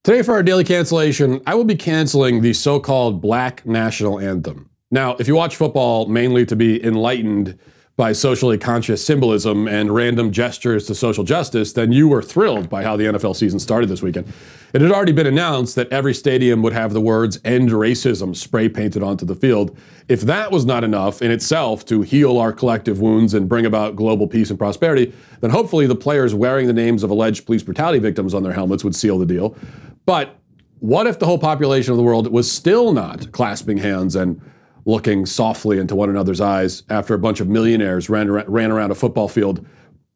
Today for our daily cancellation, I will be canceling the so-called Black National Anthem. Now, if you watch football mainly to be enlightened by socially conscious symbolism and random gestures to social justice, then you were thrilled by how the NFL season started this weekend. It had already been announced that every stadium would have the words "End Racism" spray painted onto the field. If that was not enough in itself to heal our collective wounds and bring about global peace and prosperity, then hopefully the players wearing the names of alleged police brutality victims on their helmets would seal the deal. But what if the whole population of the world was still not clasping hands and looking softly into one another's eyes after a bunch of millionaires ran around a football field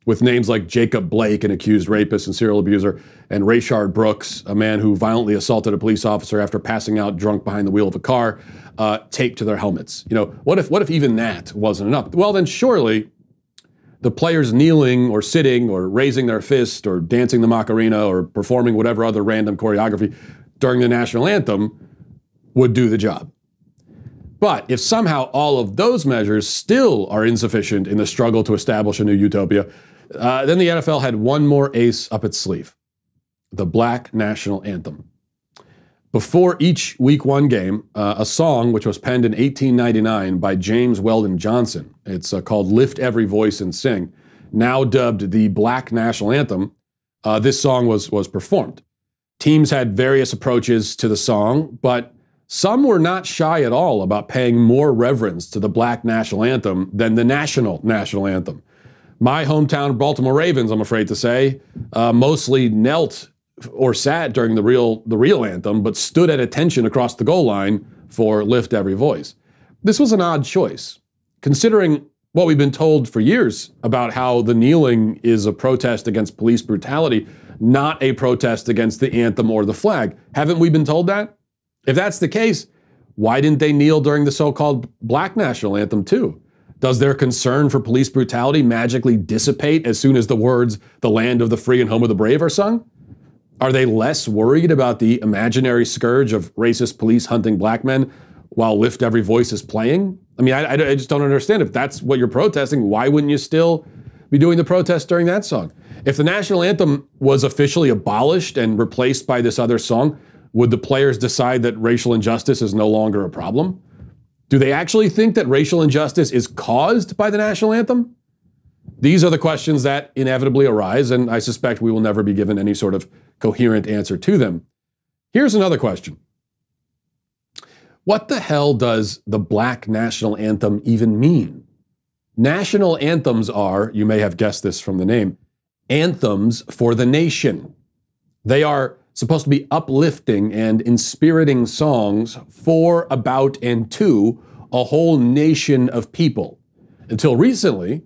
with names like Jacob Blake, an accused rapist and serial abuser, and Rayshard Brooks, a man who violently assaulted a police officer after passing out drunk behind the wheel of a car, taped to their helmets? You know, what if even that wasn't enough? Well, then surely the players kneeling or sitting or raising their fist or dancing the Macarena or performing whatever other random choreography during the national anthem would do the job. But if somehow all of those measures still are insufficient in the struggle to establish a new utopia, then the NFL had one more ace up its sleeve: the Black National Anthem. Before each Week 1 game, a song which was penned in 1899 by James Weldon Johnson, it's called "Lift Every Voice and Sing," now dubbed the Black National Anthem, this song was performed. Teams had various approaches to the song, but some were not shy at all about paying more reverence to the Black National Anthem than the national anthem. My hometown Baltimore Ravens, I'm afraid to say, mostly knelt or sat during the real anthem, but stood at attention across the goal line for "Lift Every Voice." This was an odd choice, considering what we've been told for years about how the kneeling is a protest against police brutality, not a protest against the anthem or the flag. Haven't we been told that? If that's the case, why didn't they kneel during the so-called Black National Anthem too? Does their concern for police brutality magically dissipate as soon as the words "the land of the free and home of the brave" are sung? Are they less worried about the imaginary scourge of racist police hunting black men while "Lift Every Voice" is playing? I mean, I just don't understand. If that's what you're protesting, why wouldn't you still be doing the protest during that song? If the national anthem was officially abolished and replaced by this other song, would the players decide that racial injustice is no longer a problem? Do they actually think that racial injustice is caused by the national anthem? These are the questions that inevitably arise, and I suspect we will never be given any sort of coherent answer to them. Here's another question. What the hell does the Black National Anthem even mean? National anthems are, you may have guessed this from the name, anthems for the nation. They are supposed to be uplifting and inspiriting songs for, about, and to a whole nation of people. Until recently,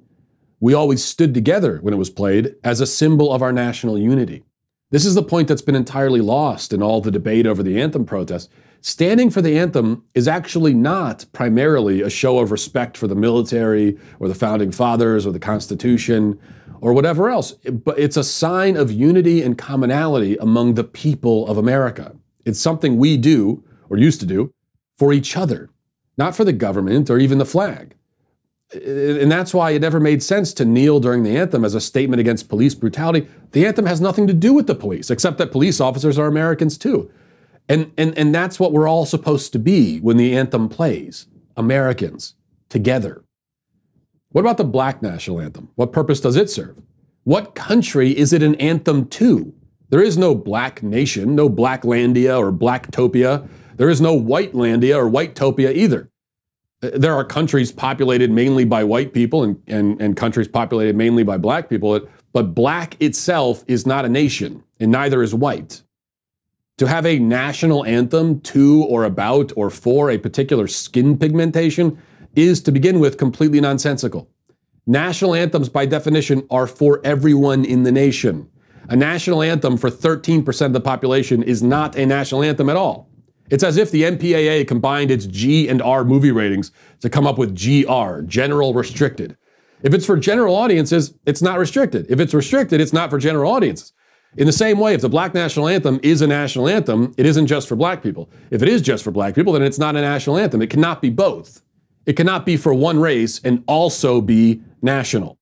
we always stood together when it was played as a symbol of our national unity. This is the point that's been entirely lost in all the debate over the anthem protests. Standing for the anthem is actually not primarily a show of respect for the military or the founding fathers or the Constitution or whatever else, but it's a sign of unity and commonality among the people of America. It's something we do, or used to do, for each other, not for the government or even the flag. And that's why it never made sense to kneel during the anthem as a statement against police brutality. The anthem has nothing to do with the police, except that police officers are Americans too. And that's what we're all supposed to be when the anthem plays. Americans, together. What about the Black National Anthem? What purpose does it serve? What country is it an anthem to? There is no black nation, no Blacklandia or Blacktopia. There is no Whitelandia or Whitetopia either. There are countries populated mainly by white people and countries populated mainly by black people, but black itself is not a nation, and neither is white. To have a national anthem to or about or for a particular skin pigmentation is, to begin with, completely nonsensical. National anthems, by definition, are for everyone in the nation. A national anthem for 13% of the population is not a national anthem at all. It's as if the MPAA combined its G and R movie ratings to come up with GR, general restricted. If it's for general audiences, it's not restricted. If it's restricted, it's not for general audiences. In the same way, if the Black National Anthem is a national anthem, it isn't just for black people. If it is just for black people, then it's not a national anthem. It cannot be both. It cannot be for one race and also be national.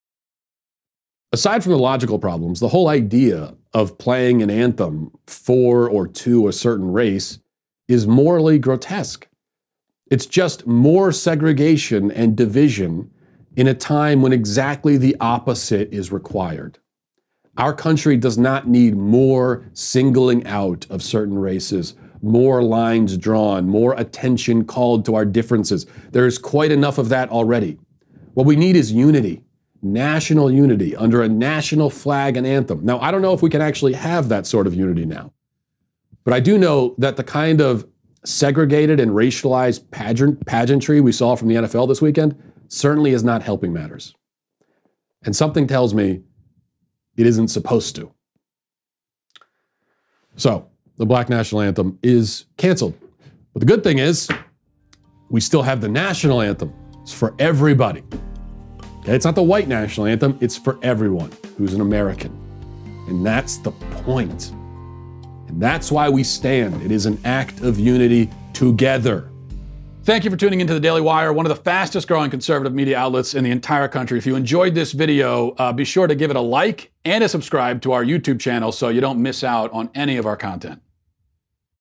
Aside from the logical problems, the whole idea of playing an anthem for or to a certain race is morally grotesque. It's just more segregation and division in a time when exactly the opposite is required. Our country does not need more singling out of certain races, more lines drawn, more attention called to our differences. There's quite enough of that already. What we need is unity, national unity under a national flag and anthem. Now, I don't know if we can actually have that sort of unity now, but I do know that the kind of segregated and racialized pageantry we saw from the NFL this weekend certainly is not helping matters. And something tells me it isn't supposed to. So, the Black National Anthem is canceled. But the good thing is, we still have the National Anthem. It's for everybody. Okay? It's not the white National Anthem, it's for everyone who's an American. And that's the point. And that's why we stand. It is an act of unity together. Thank you for tuning into the Daily Wire, one of the fastest growing conservative media outlets in the entire country. If you enjoyed this video, be sure to give it a like and a subscribe to our YouTube channel so you don't miss out on any of our content.